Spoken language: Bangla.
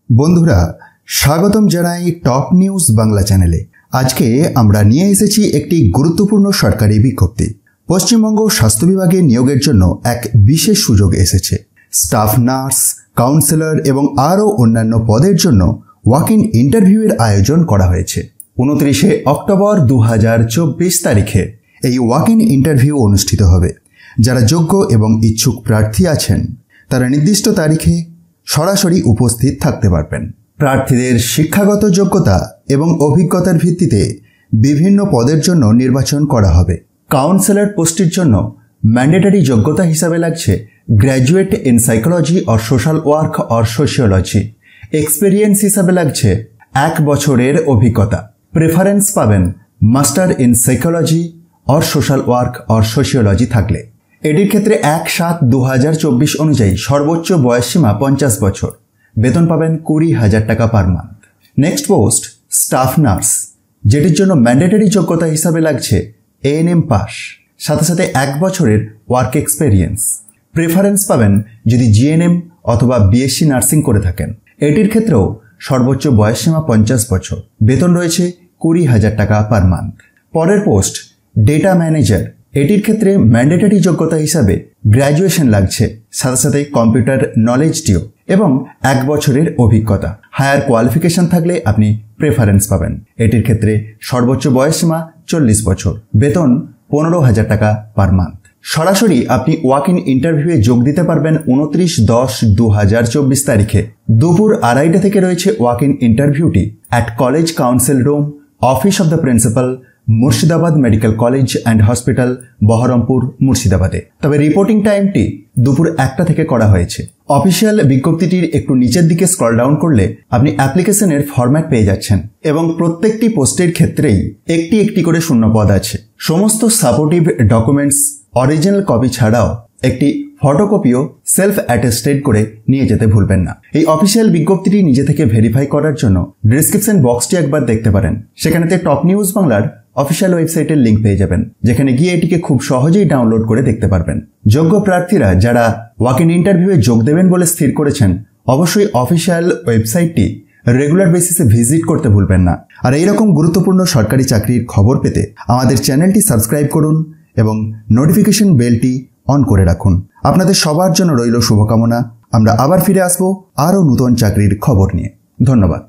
বন্ধুরা স্বাগতম জানাই টপ নিউজ বাংলা চ্যানেলে। আজকে আমরা নিয়ে এসেছি একটি গুরুত্বপূর্ণ সরকারি বিজ্ঞপ্তি। পশ্চিমবঙ্গ স্বাস্থ্য বিভাগে নিয়োগের জন্য এক বিশেষ সুযোগ এসেছে। স্টাফ নার্স, কাউন্সিলর এবং আরও অন্যান্য পদের জন্য ওয়াক ইন ইন্টারভিউয়ের আয়োজন করা হয়েছে। 29 অক্টোবর 2024 তারিখে এই ওয়াক ইন ইন্টারভিউ অনুষ্ঠিত হবে। যারা যোগ্য এবং ইচ্ছুক প্রার্থী আছেন তারা নির্দিষ্ট তারিখে সরাসরি উপস্থিত থাকতে পারবেন। প্রার্থীদের শিক্ষাগত যোগ্যতা এবং অভিজ্ঞতার ভিত্তিতে বিভিন্ন পদের জন্য নির্বাচন করা হবে। কাউন্সিলর পোস্টের জন্য ম্যান্ডেটরি যোগ্যতা হিসাবে লাগছে graduate in psychology or social work or sociology. Experience হিসাবে লাগছে 1 বছরের অভিজ্ঞতা। প্রেফারেন্স পাবেন master in psychology or social work or sociology থাকলে। এটির ক্ষেত্রে 1/7/2024 অনুযায়ী সর্বোচ্চ বয়সসীমা 50 বছর। বেতন পাবেন 20,000 টাকা per month. Next post staff nurse, যেটির জন্য ম্যান্ডেটরি যোগ্যতা হিসাবে লাগছে ANM পাস, সাথে সাথে 1 বছরের ওয়ার্ক এক্সপেরিয়েন্স। প্রেফারেন্স পাবেন যদি GNM অথবা BSc নার্সিং করে থাকেন। এটির ক্ষেত্রেও সর্বোচ্চ বয়সসীমা 50 বছর। বেতন রয়েছে 20,000 টাকা পার মান্থ। পরের পোস্ট ডেটা ম্যানেজার, এটির ক্ষেত্রে ম্যান্ডেটরি যোগ্যতা হিসাবে গ্র্যাজুয়েশন লাগছে, সাথে সাথে কম্পিউটার নলেজটিও এবং 1 বছরের অভিজ্ঞতা। হায়ার কোয়ালিফিকেশন থাকলে আপনি প্রেফারেন্স পাবেন। এটির ক্ষেত্রে সর্বোচ্চ বয়সসীমা 40 বছর। বেতন 15,000 টাকা পার মান্থ। সরাসরি আপনি ওয়াক ইন ইন্টারভিউয়ে যোগ দিতে পারবেন 29/10/2024 তারিখে। দুপুর 2:30 থেকে রয়েছে ওয়াক ইন ইন্টারভিউটি at college council room, office of the principal, Murshidabad medical college and hospital, Baharampur, মুর্শিদাবাদে। তবে রিপোর্টিং টাইমটি দুপুর 1টা থেকে করা হয়েছে। অফিসিয়াল বিজ্ঞপ্তিটির একটু নিচের দিকে স্ক্রল ডাউন করলে আপনি অ্যাপ্লিকেশনের ফরম্যাট পেয়ে যাচ্ছেন এবং প্রত্যেকটি পোস্টের ক্ষেত্রেই একটি একটি করে শূন্যপদ আছে। সমস্ত সাপোর্টিভ ডকুমেন্টস অরিজিনাল কপি ছাড়াও একটি ফটোকপিও সেলফ অ্যাটেস্টেড করে নিয়ে যেতে ভুলবেন না। এই অফিসিয়াল বিজ্ঞপ্তিটি নিজে থেকে ভেরিফাই করার জন্য ডেসক্রিপশন বক্সটি একবার দেখতে পারেন। সেখানেতে টপ নিউজ বাংলার অফিসিয়াল ওয়েবসাইটের লিঙ্ক পেয়ে যাবেন, যেখানে গিয়ে এটিকে খুব সহজেই ডাউনলোড করে দেখতে পারবেন। যোগ্য প্রার্থীরা যারা ওয়াক ইন ইন্টারভিউয়ে যোগ দেবেন বলে স্থির করেছেন অবশ্যই অফিসিয়াল ওয়েবসাইটটি রেগুলার বেসিসে ভিজিট করতে ভুলবেন না। আর এইরকম গুরুত্বপূর্ণ সরকারি চাকরির খবর পেতে আমাদের চ্যানেলটি সাবস্ক্রাইব করুন এবং নোটিফিকেশন বেলটি অন করে রাখুন। আপনাদের সবার জন্য রইল শুভকামনা। আমরা আবার ফিরে আসবো আরও নতুন চাকরির খবর নিয়ে। ধন্যবাদ।